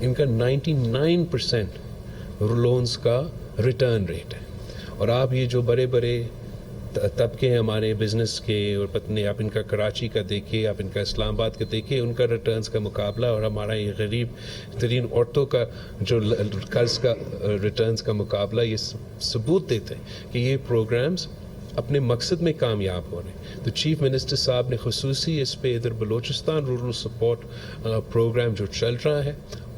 इनका 99% लोन्स का return rate है। और आप ये जो बड़े बड़े तबके हैं हमारे बिज़नेस के, और पत्नी आप इनका कराची का देखिए, आप इनका इस्लामाबाद का देखिए, उनका रिटर्न्स का मुकाबला और हमारा ये गरीब तरीन औरतों का जो कर्ज का रिटर्न्स का मुकाबला, ये सबूत देते हैं कि ये प्रोग्राम्स अपने मकसद में कामयाब हो रहे हैं। तो चीफ मिनिस्टर साहब ने खुसूसी इस पे इधर बलूचिस्तान रूरल सपोर्ट प्रोग्राम जो चल रहा है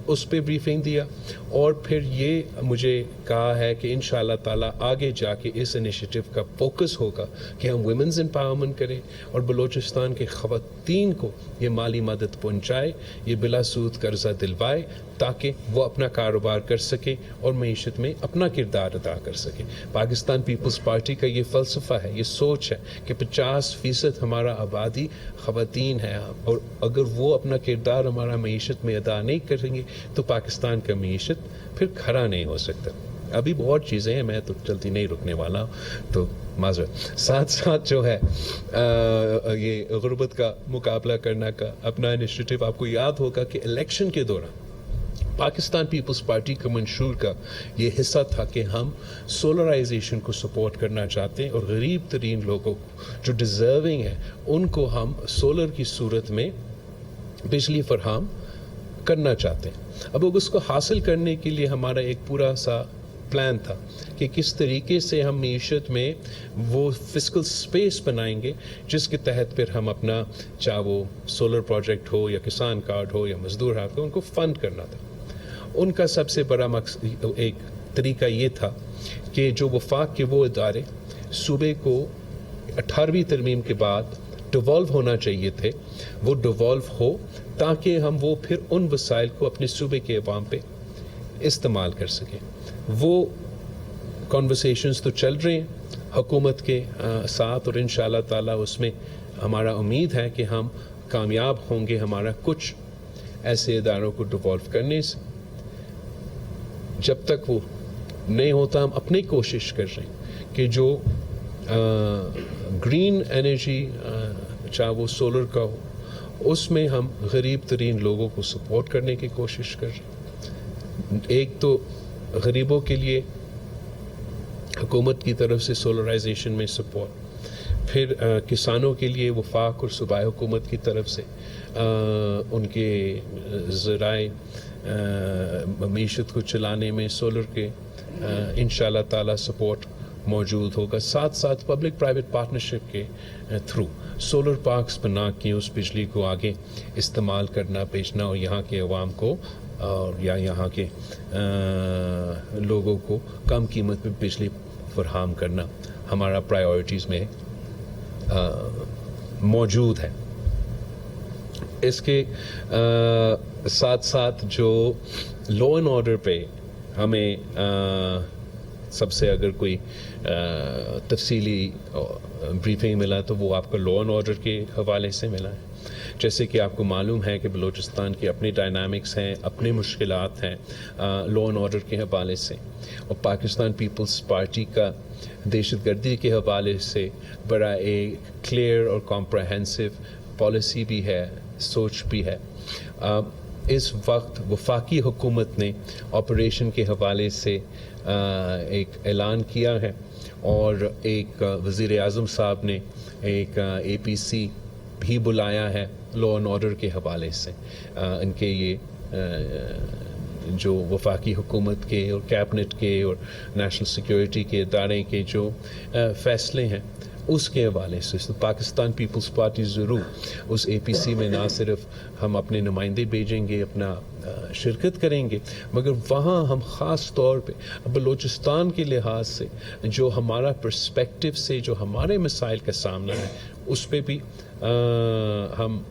उस पे ब्रीफिंग दिया, और फिर ये मुझे कहा है कि इंशाअल्लाह ताला आगे जाके इस इनिशिएटिव का फोकस होगा कि हम वुमेन्स एम्पावरमेंट करें और बलूचिस्तान के ख़वातीन को ये माली मदद पहुँचाए, ये बिला सूद कर्जा दिलवाए, ताकि वो अपना कारोबार कर सके और मईशत में अपना किरदार अदा कर सके। पाकिस्तान पीपल्स पार्टी का ये फ़लसफ़ा है, ये सोच है कि 50% हमारा आबादी ख़वातीन है, और अगर वो अपना किरदार हमारा मईशत में अदा नहीं करेंगे तो पाकिस्तान का मईशत फिर खड़ा नहीं हो सकता। अभी बहुत चीज़ें हैं, मैं तो जल्दी नहीं रुकने वाला हूँ, तो माजरत। साथ साथ जो है ये गुर्बत का मुकाबला करना का अपना इनिशिएटिव, आपको याद होगा कि इलेक्शन के दौरान पाकिस्तान पीपल्स पार्टी के मंशूर का ये हिस्सा था कि हम सोलराइजेशन को सपोर्ट करना चाहते हैं, और गरीब तरीन लोगों को जो डिज़र्विंग है उनको हम सोलर की सूरत में बिजली फराहम करना चाहते हैं। अब उसको हासिल करने के लिए हमारा एक पूरा सा प्लान था कि किस तरीके से हम मीशत में वो फिस्कल स्पेस बनाएंगे जिसके तहत फिर हम अपना, चाहे वो सोलर प्रोजेक्ट हो या किसान कार्ड हो या मजदूर हाथ हो, उनको फंड करना था। उनका सबसे बड़ा मकसद, एक तरीका ये था कि जो वफाक के वो इदारे सूबे को 18वीं तरमीम के बाद डिवॉल्व होना चाहिए थे, वो डिवॉल्व हो, ताकि हम वो फिर उन वसाइल को अपने सूबे के अवाम पे इस्तेमाल कर सकें। वो कॉन्वर्सेशंस तो चल रहे हैं हुकूमत के साथ, और इंशाअल्लाह ताला उसमें हमारा उम्मीद है कि हम कामयाब होंगे हमारा कुछ ऐसे इदारों को डिवॉल्व करने से। जब तक वो नहीं होता, हम अपनी कोशिश कर रहे हैं कि जो ग्रीन एनर्जी, चाहे वो सोलर का हो, उसमें हम गरीब तरीन लोगों को सपोर्ट करने की कोशिश कर रहे हैं। एक तो गरीबों के लिए हुकूमत की तरफ से सोलराइजेशन में सपोर्ट, फिर किसानों के लिए वफाक और सूबाई हुकूमत की तरफ से उनके ज़राए मईशत को चलाने में सोलर के इंशाअल्लाह ताला सपोर्ट मौजूद होगा। साथ साथ पब्लिक प्राइवेट पार्टनरशिप के थ्रू सोलर पार्क्स बना के उस बिजली को आगे इस्तेमाल करना, बेचना, और यहाँ के अवाम को और या यहाँ के लोगों को कम कीमत पे बिजली फराहम करना हमारा प्रायोरिटीज़ में मौजूद है। इसके साथ साथ जो लॉ एंड ऑर्डर पे हमें सबसे अगर कोई तफसीली ब्रीफिंग मिला तो वो आपको लॉ एंड ऑर्डर के हवाले से मिला है। जैसे कि आपको मालूम है कि बलूचिस्तान की अपनी डायनामिक्स हैं, अपनी मुश्किलात हैं लॉ एंड ऑर्डर के हवाले से, और पाकिस्तान पीपल्स पार्टी का दहशतगर्दी के हवाले से बड़ा एक क्लियर और कॉम्प्रहेंसिव पॉलिसी भी है, सोच भी है। इस वक्त वफाकी हुकूमत ने ऑपरेशन के हवाले से एक ऐलान किया है, और एक वज़ीर आज़म साहब ने एक APC भी बुलाया है लॉ एंड ऑर्डर के हवाले से। इनके ये जो वफाकी हुकूमत के और कैबिनेट के और नेशनल सिक्योरिटी के इदारे के जो फ़ैसले हैं उसके हवाले से। तो पाकिस्तान पीपल्स पार्टी ज़रूर उस APC में ना सिर्फ हम अपने नुमाइंदे भेजेंगे, अपना शिरकत करेंगे, मगर वहाँ हम ख़ास तौर पे बलूचिस्तान के लिहाज से जो हमारा पर्सपेक्टिव से जो हमारे मसाइल का सामना है उस पे भी हम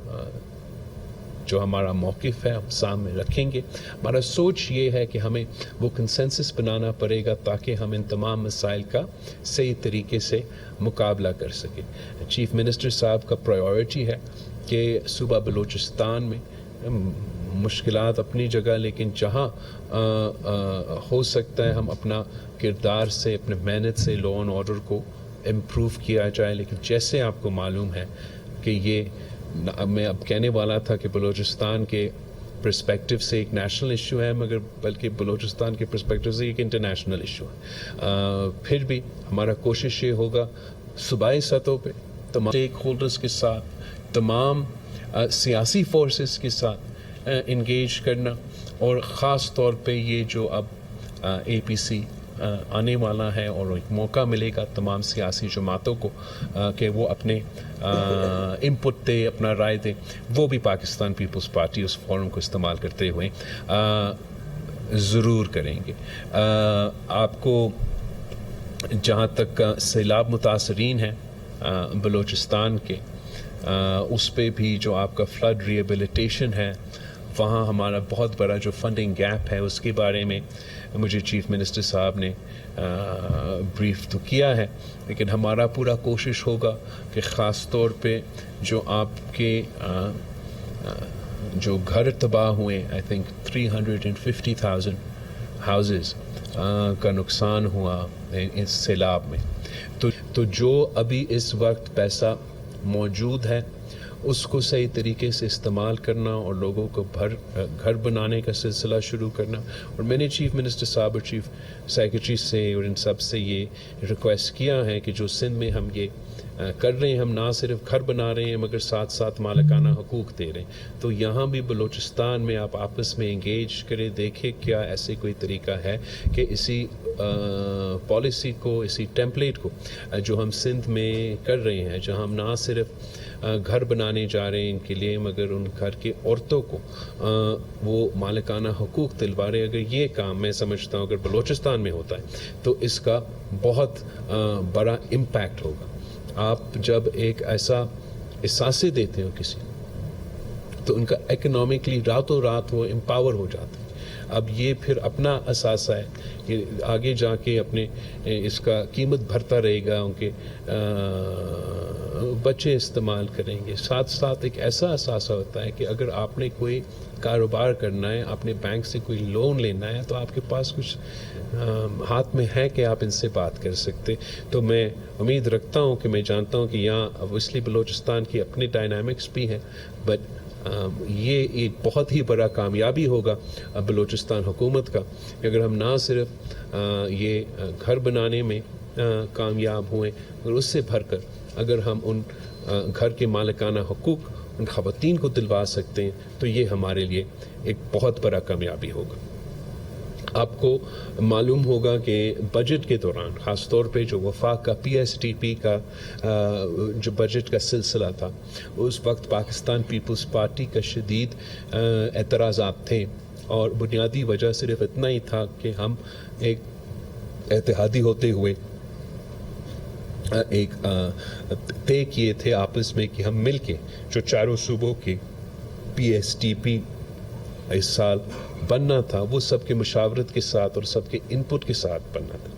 जो हमारा मौक़िफ़ है हम सामने रखेंगे। हमारा सोच ये है कि हमें वो कंसेंसस बनाना पड़ेगा ताकि हम इन तमाम मसाइल का सही तरीके से मुकाबला कर सकें। चीफ़ मिनिस्टर साहब का प्रायोरिटी है कि सूबा बलूचिस्तान में मुश्किलात अपनी जगह, लेकिन जहाँ हो सकता है हम अपना किरदार से, अपने मेहनत से लॉ एंड ऑर्डर को इम्प्रूव किया जाए। लेकिन जैसे आपको मालूम है कि ये मैं अब कहने वाला था कि बलूचिस्तान के پرسپیکٹو سے ایک نیشنل ایشو ہے، مگر بلکہ بلوچستان کے پرسپیکٹو سے ایک انٹرنیشنل ایشو ہے. پھر بھی ہمارا کوشش یہ ہوگا صوبائی سطح پہ تمام اسٹیک ہولڈرز کے ساتھ، تمام سیاسی فورسز کے ساتھ انگیج کرنا، اور خاص طور پہ یہ جو اب اے پی سی آنے والا ہے اور ایک موقع ملے گا تمام سیاسی جماعتوں کو کہ وہ اپنے انپٹ دے، اپنا رائے دے، وہ بھی پاکستان پیپلز پارٹی اس فورم کو استعمال کرتے ہوئے ضرور کریں گے. آپ کو جہاں تک سیلاب متاثرین ہیں بلوچستان کے، اس پہ بھی جو آپ کا فلڈ ریہیبلیٹیشن ہے، وہاں ہمارا بہت بڑا جو فنڈنگ گیپ ہے اس کے بارے میں مجھے چیف منسٹر صاحب نے بریف تو کیا ہے، لیکن ہمارا پورا کوشش ہوگا کہ خاص طور پہ جو آپ کے جو گھر تباہ ہوئے، آئی تھنک 350,000 ہاؤزز کا نقصان ہوا اس سیلاب میں، تو جو ابھی اس وقت پیسہ موجود ہے اس کو صحیح طریقے سے استعمال کرنا اور لوگوں کو گھر بنانے کا سلسلہ شروع کرنا. اور میں نے چیف منسٹر صاحب اور چیف سیکرٹری سے اور ان سب سے یہ ریکویسٹ کیا ہے کہ جو سندھ میں ہم یہ کر رہے ہیں، ہم نہ صرف گھر بنا رہے ہیں مگر ساتھ ساتھ مالکانہ حقوق دے رہے ہیں، تو یہاں بھی بلوچستان میں آپ آپس میں انگیج کریں، دیکھیں کیا ایسے کوئی طریقہ ہے کہ اسی پالیسی کو، اسی ٹیمپلیٹ کو جو ہم سندھ میں کر رہے ہیں، جہاں ہم نہ صرف گھر بنانے جا رہے ہیں ان کے لیے مگر ان گھر کے عورتوں کو وہ مالکانہ حقوق دلوا رہے ہیں، اگر یہ کام میں سمجھتا ہوں اگر بلوچستان میں ہوتا ہے تو اس کا بہت بڑا امپیکٹ ہوگا. آپ جب ایک ایسا احساسے دیتے ہو کسی تو ان کا اکنامکلی راتوں رات وہ امپاور ہو جاتے ہیں. اب یہ پھر اپنا اثاثہ ہے کہ آگے جا کے اپنے اس کا قیمت بھرتا رہے گا، ان کے بچے استعمال کریں گے. ساتھ ساتھ ایک ایسا اثاثہ ہوتا ہے کہ اگر آپ نے کوئی کاروبار کرنا ہے، اپنے بینک سے کوئی لون لینا ہے تو آپ کے پاس کچھ ہاتھ میں ہے کہ آپ ان سے بات کر سکتے. تو میں امید رکھتا ہوں کہ میں جانتا ہوں کہ یہاں اویسلی بلوچستان کی اپنے ڈائنامکس بھی ہیں، بٹ یہ ایک بہت ہی بڑا کامیابی ہوگا بلوچستان حکومت کا کہ اگر ہم نہ صرف یہ گھر بنانے میں کامیاب ہوئیں مگر اس سے بھر کر اگر ہم ان گھر کے مالکانہ حقوق ان خواتین کو دلوا سکتے ہیں تو یہ ہمارے لیے ایک بہت بڑا کامیابی ہوگا. آپ کو معلوم ہوگا کہ بجٹ کے دوران خاص طور پہ جو وفاق کا پی ایس ٹی پی کا جو بجٹ کا سلسلہ تھا، اس وقت پاکستان پیپلز پارٹی کا شدید اعتراضات تھے، اور بنیادی وجہ صرف اتنا ہی تھا کہ ہم ایک اتحادی ہوتے ہوئے ایک طے کیے تھے آپس میں کہ ہم مل کے جو چاروں صوبوں کے پی ایس ٹی پی اس سال بننا تھا وہ سب کے مشاورت کے ساتھ اور سب کے انپٹ کے ساتھ بننا تھا.